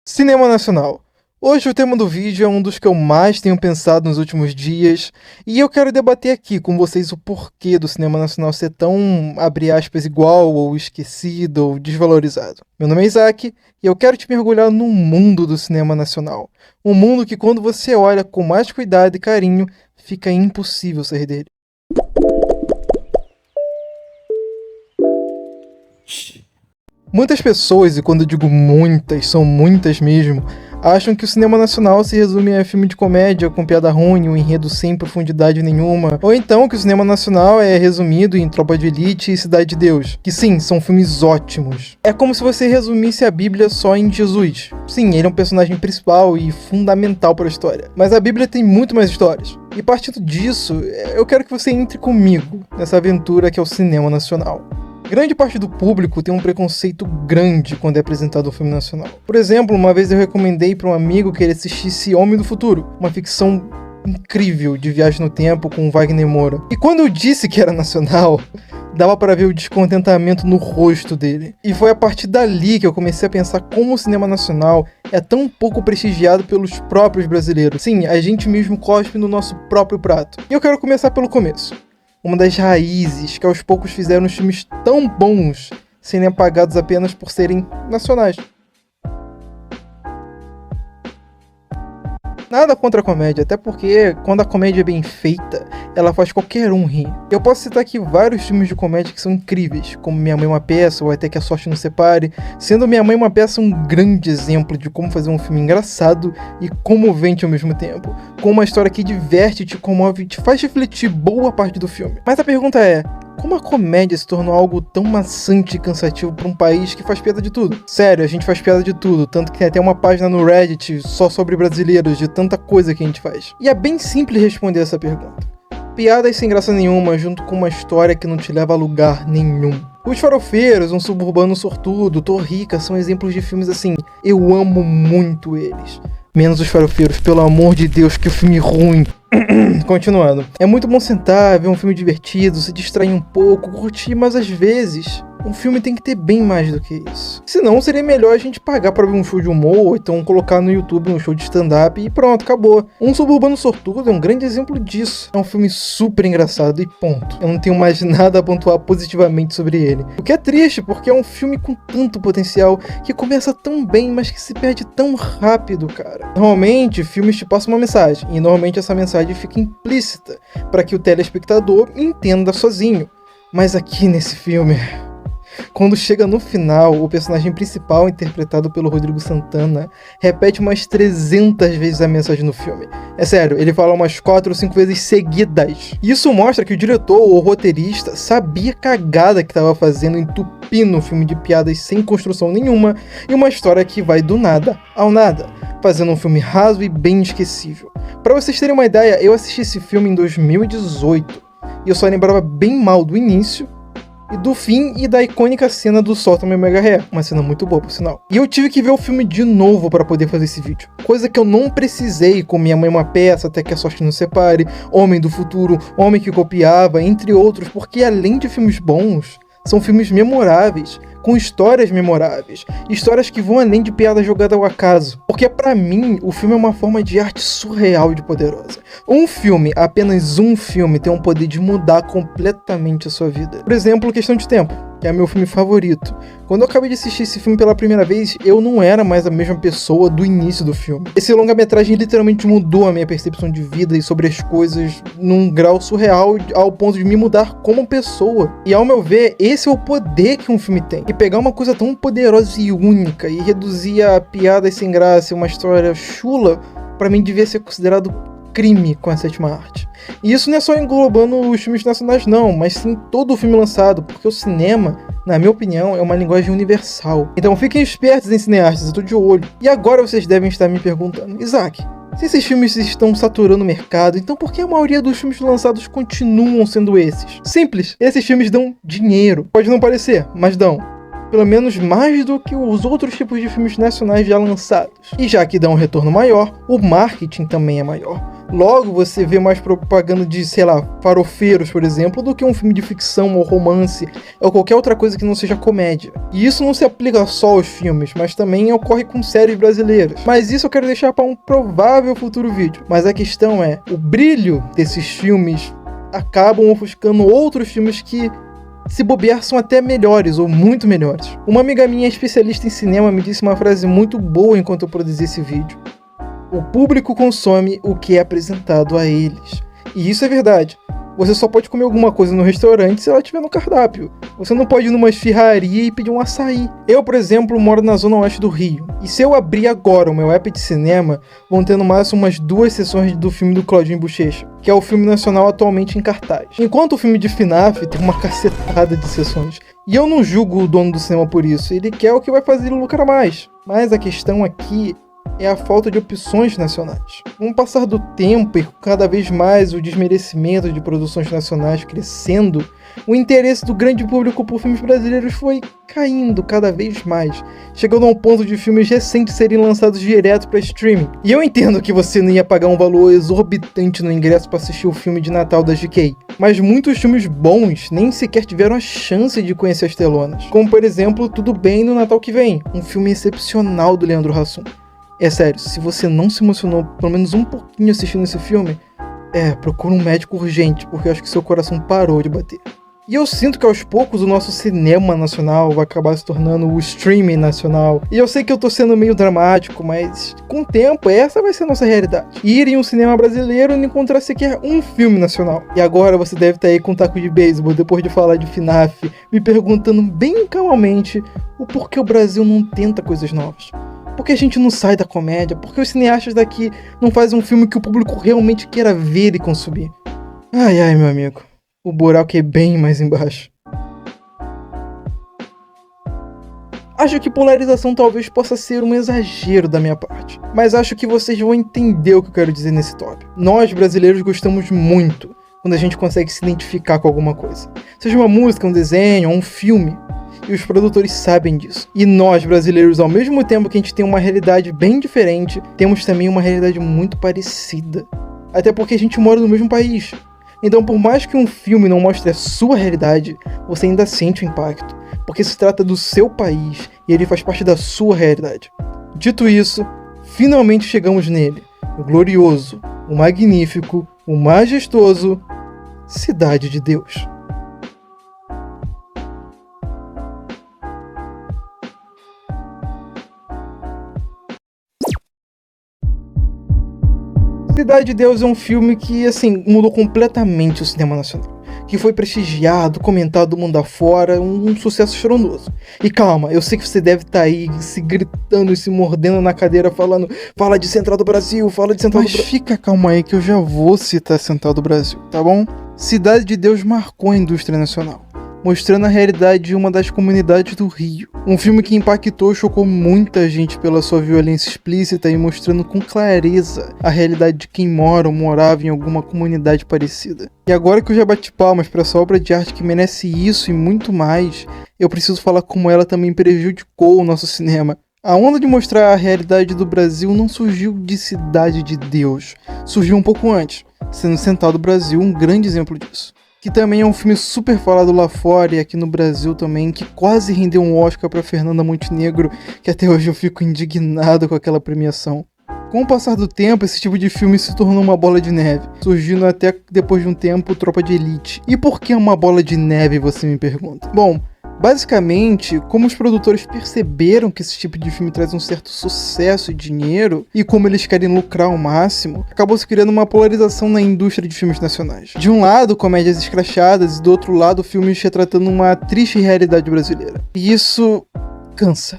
Cinema nacional. Hoje o tema do vídeo é um dos que eu mais tenho pensado nos últimos dias, e eu quero debater aqui com vocês o porquê do cinema nacional ser tão, abre aspas, igual, ou esquecido, ou desvalorizado. Meu nome é Isaac, e eu quero te mergulhar no mundo do cinema nacional. Um mundo que quando você olha com mais cuidado e carinho, fica impossível sair dele. Muitas pessoas, e quando eu digo muitas, são muitas mesmo, acham que o cinema nacional se resume a filme de comédia com piada ruim, um enredo sem profundidade nenhuma, ou então que o cinema nacional é resumido em Tropa de Elite e Cidade de Deus, que sim, são filmes ótimos. É como se você resumisse a Bíblia só em Jesus. Sim, ele é um personagem principal e fundamental para a história, mas a Bíblia tem muito mais histórias. E partindo disso, eu quero que você entre comigo nessa aventura que é o cinema nacional. Grande parte do público tem um preconceito grande quando é apresentado o filme nacional. Por exemplo, uma vez eu recomendei para um amigo que ele assistisse Homem do Futuro, uma ficção incrível de viagem no tempo com Wagner Moura. E quando eu disse que era nacional, dava para ver o descontentamento no rosto dele. E foi a partir dali que eu comecei a pensar como o cinema nacional é tão pouco prestigiado pelos próprios brasileiros. Sim, a gente mesmo cospe no nosso próprio prato. E eu quero começar pelo começo. Uma das raízes que aos poucos fizeram os filmes tão bons serem apagados apenas por serem nacionais. Nada contra a comédia, até porque quando a comédia é bem feita, ela faz qualquer um rir. Eu posso citar aqui vários filmes de comédia que são incríveis, como Minha Mãe é uma Peça ou Até que a Sorte Nos Separe, sendo Minha Mãe é uma Peça um grande exemplo de como fazer um filme engraçado e comovente ao mesmo tempo, com uma história que diverte, te comove e te faz refletir boa parte do filme. Mas a pergunta é, como a comédia se tornou algo tão maçante e cansativo para um país que faz piada de tudo? Sério, a gente faz piada de tudo, tanto que tem até uma página no Reddit só sobre brasileiros, de tanta coisa que a gente faz. E é bem simples responder essa pergunta. Piadas sem graça nenhuma, junto com uma história que não te leva a lugar nenhum. Os Farofeiros, Um Suburbano Sortudo, Tô Rica são exemplos de filmes assim, eu amo muito eles. Menos Os Farofeiros, pelo amor de Deus, que filme ruim. Continuando. É muito bom sentar, ver um filme divertido, se distrair um pouco, curtir, mas às vezes um filme tem que ter bem mais do que isso. Senão seria melhor a gente pagar pra ver um show de humor, ou então colocar no YouTube um show de stand-up e pronto, acabou. Um Suburbano Sortudo é um grande exemplo disso. É um filme super engraçado e ponto. Eu não tenho mais nada a pontuar positivamente sobre ele. O que é triste, porque é um filme com tanto potencial, que começa tão bem, mas que se perde tão rápido, cara. Normalmente, filmes te passam uma mensagem, e normalmente essa mensagem fica implícita, para que o telespectador entenda sozinho. Mas aqui nesse filme, quando chega no final, o personagem principal, interpretado pelo Rodrigo Santana, repete umas 300 vezes a mensagem no filme. É sério, ele fala umas 4 ou 5 vezes seguidas. Isso mostra que o diretor ou roteirista sabia a cagada que estava fazendo, entupindo um filme de piadas sem construção nenhuma e uma história que vai do nada ao nada, fazendo um filme raso e bem esquecível. Pra vocês terem uma ideia, eu assisti esse filme em 2018 e eu só lembrava bem mal do início, e do fim e da icônica cena do Solta-me Mega Ré, uma cena muito boa por sinal. E eu tive que ver o filme de novo para poder fazer esse vídeo, coisa que eu não precisei com Minha Mãe é uma Peça, Até que a Sorte Nos Separe, Homem do Futuro, Homem que Copiava, entre outros, porque além de filmes bons, são filmes memoráveis, com histórias memoráveis, histórias que vão além de piada jogada ao acaso, porque pra mim o filme é uma forma de arte surreal e poderosa. Um filme, apenas um filme, tem um poder de mudar completamente a sua vida. Por exemplo, Questão de Tempo, que é meu filme favorito. Quando eu acabei de assistir esse filme pela primeira vez, eu não era mais a mesma pessoa do início do filme. Esse longa-metragem literalmente mudou a minha percepção de vida e sobre as coisas num grau surreal ao ponto de me mudar como pessoa. E ao meu ver, esse é o poder que um filme tem. E pegar uma coisa tão poderosa e única e reduzir a piadas sem graça e uma história chula, pra mim devia ser considerado crime com a sétima arte. E isso não é só englobando os filmes nacionais não, mas sim todo o filme lançado, porque o cinema, na minha opinião, é uma linguagem universal. Então fiquem espertos em cineastas, eu tô de olho. E agora vocês devem estar me perguntando, Isaac, se esses filmes estão saturando o mercado, então por que a maioria dos filmes lançados continuam sendo esses? Simples, esses filmes dão dinheiro. Pode não parecer, mas dão. Pelo menos mais do que os outros tipos de filmes nacionais já lançados. E já que dão um retorno maior, o marketing também é maior. Logo, você vê mais propaganda de, sei lá, farofeiros, por exemplo, do que um filme de ficção ou romance, ou qualquer outra coisa que não seja comédia. E isso não se aplica só aos filmes, mas também ocorre com séries brasileiras. Mas isso eu quero deixar para um provável futuro vídeo. Mas a questão é, o brilho desses filmes acabam ofuscando outros filmes que, se bobear, são até melhores ou muito melhores. Uma amiga minha especialista em cinema me disse uma frase muito boa enquanto eu produzi esse vídeo. O público consome o que é apresentado a eles. E isso é verdade. Você só pode comer alguma coisa no restaurante se ela estiver no cardápio. Você não pode ir numa esfirraria e pedir um açaí. Eu, por exemplo, moro na zona oeste do Rio. E se eu abrir agora o meu app de cinema, vão ter no máximo umas 2 sessões do filme do Claudinho Bochecha, que é o filme nacional atualmente em cartaz. Enquanto o filme de FNAF tem uma cacetada de sessões. E eu não julgo o dono do cinema por isso. Ele quer o que vai fazer ele lucrar mais. Mas a questão aqui é a falta de opções nacionais. Com o passar do tempo e cada vez mais o desmerecimento de produções nacionais crescendo, o interesse do grande público por filmes brasileiros foi caindo cada vez mais, chegando ao ponto de filmes recentes serem lançados direto para streaming. E eu entendo que você não ia pagar um valor exorbitante no ingresso para assistir o filme de Natal da GK, mas muitos filmes bons nem sequer tiveram a chance de conhecer as telonas, como por exemplo Tudo Bem no Natal que Vem, um filme excepcional do Leandro Hassum. É sério, se você não se emocionou pelo menos um pouquinho assistindo esse filme, procura um médico urgente, porque eu acho que seu coração parou de bater. E eu sinto que aos poucos o nosso cinema nacional vai acabar se tornando o streaming nacional. E eu sei que eu tô sendo meio dramático, mas com o tempo essa vai ser a nossa realidade. Ir em um cinema brasileiro e não encontrar sequer um filme nacional. E agora você deve estar aí com um taco de beisebol depois de falar de FNAF, me perguntando bem calmamente o porquê o Brasil não tenta coisas novas. Por que a gente não sai da comédia? Por que os cineastas daqui não fazem um filme que o público realmente queira ver e consumir? Ai, meu amigo. O buraco é bem mais embaixo. Acho que polarização talvez possa ser um exagero da minha parte, mas acho que vocês vão entender o que eu quero dizer nesse tópico. Nós, brasileiros, gostamos muito quando a gente consegue se identificar com alguma coisa. Seja uma música, um desenho ou um filme. E os produtores sabem disso. E nós, brasileiros, ao mesmo tempo que a gente tem uma realidade bem diferente, temos também uma realidade muito parecida. Até porque a gente mora no mesmo país. Então, por mais que um filme não mostre a sua realidade, você ainda sente o impacto. Porque se trata do seu país e ele faz parte da sua realidade. Dito isso, finalmente chegamos nele. O glorioso, o magnífico, o majestoso Cidade de Deus. Cidade de Deus é um filme que, mudou completamente o cinema nacional. Que foi prestigiado, comentado do mundo afora, um sucesso estrondoso. E calma, eu sei que você deve estar aí se gritando e se mordendo na cadeira falando fala de Central do Brasil, fala de Central do Brasil. Mas fica calma aí que eu já vou citar Central do Brasil, tá bom? Cidade de Deus marcou a indústria nacional, mostrando a realidade de uma das comunidades do Rio. Um filme que impactou e chocou muita gente pela sua violência explícita e mostrando com clareza a realidade de quem mora ou morava em alguma comunidade parecida. E agora que eu já bati palmas para essa obra de arte que merece isso e muito mais, eu preciso falar como ela também prejudicou o nosso cinema. A onda de mostrar a realidade do Brasil não surgiu de Cidade de Deus, surgiu um pouco antes, sendo Central do Brasil um grande exemplo disso. Que também é um filme super falado lá fora e aqui no Brasil também, que quase rendeu um Oscar para Fernanda Montenegro, que até hoje eu fico indignado com aquela premiação. Com o passar do tempo, esse tipo de filme se tornou uma bola de neve, surgindo até depois de um tempo Tropa de Elite. E por que uma bola de neve, você me pergunta? Bom, basicamente, como os produtores perceberam que esse tipo de filme traz um certo sucesso e dinheiro, e como eles querem lucrar ao máximo, acabou se criando uma polarização na indústria de filmes nacionais. De um lado, comédias escrachadas, e do outro lado, filmes retratando uma triste realidade brasileira. E isso cansa.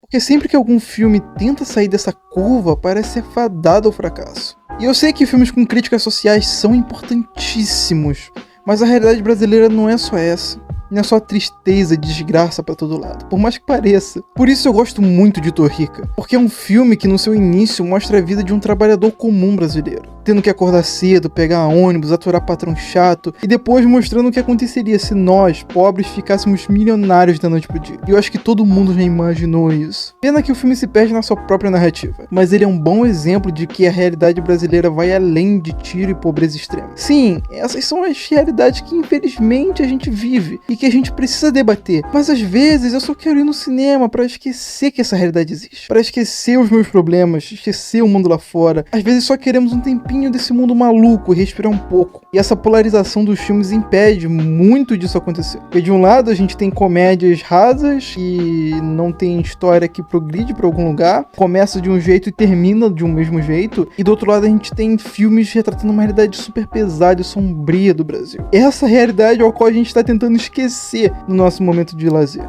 Porque sempre que algum filme tenta sair dessa curva, parece ser fadado ao fracasso. E eu sei que filmes com críticas sociais são importantíssimos, mas a realidade brasileira não é só essa. Não é só tristeza e desgraça pra todo lado, por mais que pareça. Por isso eu gosto muito de Torrica, porque é um filme que no seu início mostra a vida de um trabalhador comum brasileiro. tendo que acordar cedo, pegar ônibus, aturar patrão chato, e depois mostrando o que aconteceria se nós, pobres, ficássemos milionários da noite pro dia. E eu acho que todo mundo já imaginou isso. Pena que o filme se perde na sua própria narrativa, mas ele é um bom exemplo de que a realidade brasileira vai além de tiro e pobreza extrema. Sim, essas são as realidades que infelizmente a gente vive e que a gente precisa debater, mas às vezes eu só quero ir no cinema pra esquecer que essa realidade existe, pra esquecer os meus problemas, esquecer o mundo lá fora. Às vezes só queremos um tempinho desse mundo maluco e respirar um pouco. E essa polarização dos filmes impede muito disso acontecer. Porque de um lado a gente tem comédias rasas e não tem história que progride pra algum lugar, começa de um jeito e termina de um mesmo jeito, e do outro lado a gente tem filmes retratando uma realidade super pesada e sombria do Brasil. Essa realidade ao qual a gente está tentando esquecer no nosso momento de lazer.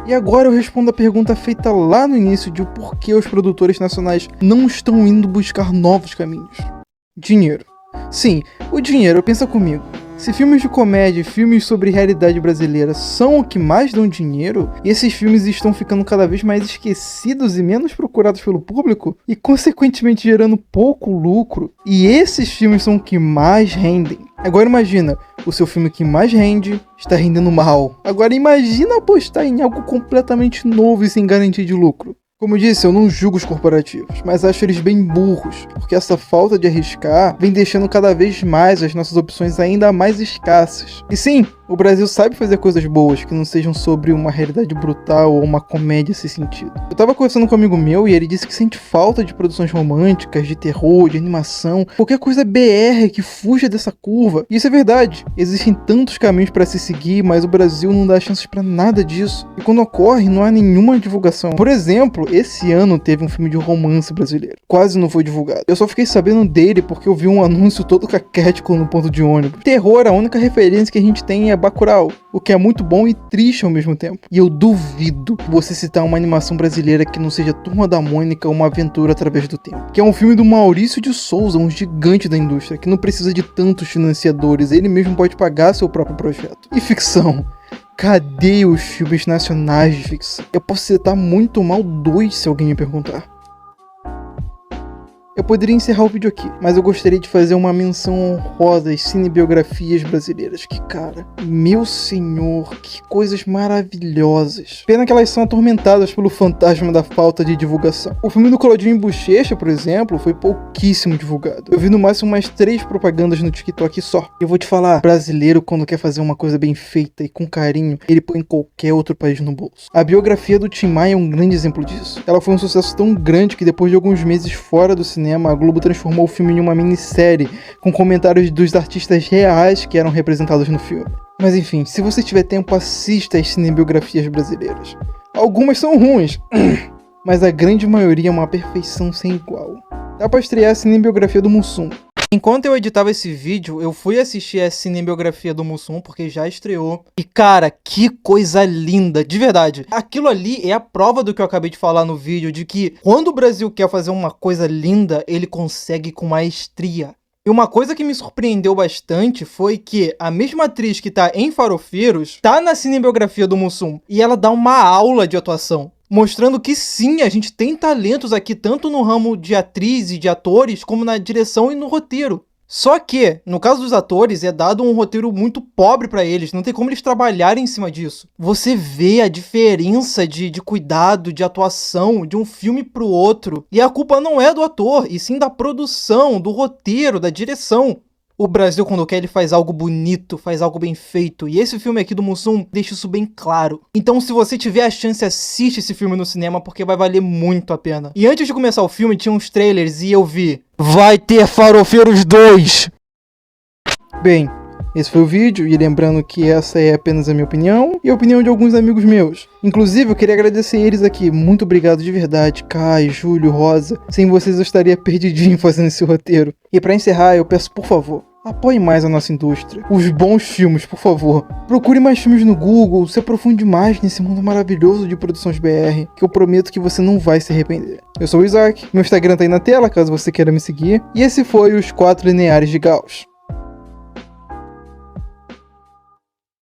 E agora eu respondo a pergunta feita lá no início de por que os produtores nacionais não estão indo buscar novos caminhos. Dinheiro. Sim, o dinheiro, pensa comigo. Se filmes de comédia e filmes sobre realidade brasileira são o que mais dão dinheiro, e esses filmes estão ficando cada vez mais esquecidos e menos procurados pelo público, e consequentemente gerando pouco lucro, e esses filmes são o que mais rendem. Agora imagina, o seu filme que mais rende está rendendo mal. Agora imagina apostar em algo completamente novo e sem garantia de lucro. Como eu disse, eu não julgo os corporativos, mas acho eles bem burros, porque essa falta de arriscar vem deixando cada vez mais as nossas opções ainda mais escassas. E sim, o Brasil sabe fazer coisas boas que não sejam sobre uma realidade brutal ou uma comédia nesse sentido. Eu tava conversando com um amigo meu e ele disse que sente falta de produções românticas, de terror, de animação, qualquer coisa BR que fuja dessa curva. E isso é verdade, existem tantos caminhos para se seguir, mas o Brasil não dá chances para nada disso. E quando ocorre, não há nenhuma divulgação. Por exemplo, esse ano teve um filme de romance brasileiro. Quase não foi divulgado. Eu só fiquei sabendo dele porque eu vi um anúncio todo caquético no ponto de ônibus. Terror, a única referência que a gente tem é Bacurau, o que é muito bom e triste ao mesmo tempo. E eu duvido que você citar uma animação brasileira que não seja Turma da Mônica ou Uma Aventura Através do Tempo. Que é um filme do Maurício de Souza, um gigante da indústria, que não precisa de tantos financiadores, ele mesmo pode pagar seu próprio projeto. E ficção? Cadê os filmes nacionais de ficção? Eu posso citar muito mal 2 se alguém me perguntar. Eu poderia encerrar o vídeo aqui, mas eu gostaria de fazer uma menção honrosa às cinebiografias brasileiras, que cara, meu senhor, que coisas maravilhosas. Pena que elas são atormentadas pelo fantasma da falta de divulgação. O filme do Claudinho Bochecha, por exemplo, foi pouquíssimo divulgado. Eu vi no máximo umas 3 propagandas no TikTok só. Eu vou te falar, brasileiro quando quer fazer uma coisa bem feita e com carinho, ele põe qualquer outro país no bolso. A biografia do Tim Maia é um grande exemplo disso. Ela foi um sucesso tão grande que depois de alguns meses fora do cinema, a Globo transformou o filme em uma minissérie com comentários dos artistas reais que eram representados no filme. Mas enfim, se você tiver tempo, assista as cinebiografias brasileiras. Algumas são ruins, mas a grande maioria é uma perfeição sem igual. Dá pra estrear a cinebiografia do Mussum. Enquanto eu editava esse vídeo, eu fui assistir a cinebiografia do Mussum, porque já estreou. E cara, que coisa linda, de verdade. Aquilo ali é a prova do que eu acabei de falar no vídeo, de que quando o Brasil quer fazer uma coisa linda, ele consegue com maestria. E uma coisa que me surpreendeu bastante foi que a mesma atriz que tá em Farofeiros tá na cinebiografia do Mussum. E ela dá uma aula de atuação, mostrando que sim, a gente tem talentos aqui, tanto no ramo de atriz e de atores, como na direção e no roteiro. Só que, no caso dos atores, é dado um roteiro muito pobre pra eles, não tem como eles trabalharem em cima disso. Você vê a diferença de cuidado, de atuação, de um filme pro outro. E a culpa não é do ator, e sim da produção, do roteiro, da direção. O Brasil, quando quer, ele faz algo bonito, faz algo bem feito. E esse filme aqui do Mussum deixa isso bem claro. Então, se você tiver a chance, assiste esse filme no cinema, porque vai valer muito a pena. E antes de começar o filme, tinha uns trailers e eu vi: vai ter Farofeiros 2! Bem, esse foi o vídeo, e lembrando que essa é apenas a minha opinião e a opinião de alguns amigos meus. Inclusive, eu queria agradecer eles aqui. Muito obrigado de verdade, Kai, Júlio, Rosa. Sem vocês eu estaria perdidinho fazendo esse roteiro. E pra encerrar, eu peço, por favor, apoie mais a nossa indústria. Os bons filmes, por favor. Procure mais filmes no Google, se aprofunde mais nesse mundo maravilhoso de produções BR, que eu prometo que você não vai se arrepender. Eu sou o Isaac, meu Instagram tá aí na tela, caso você queira me seguir. E esse foi os 4 Lineares de Gauss.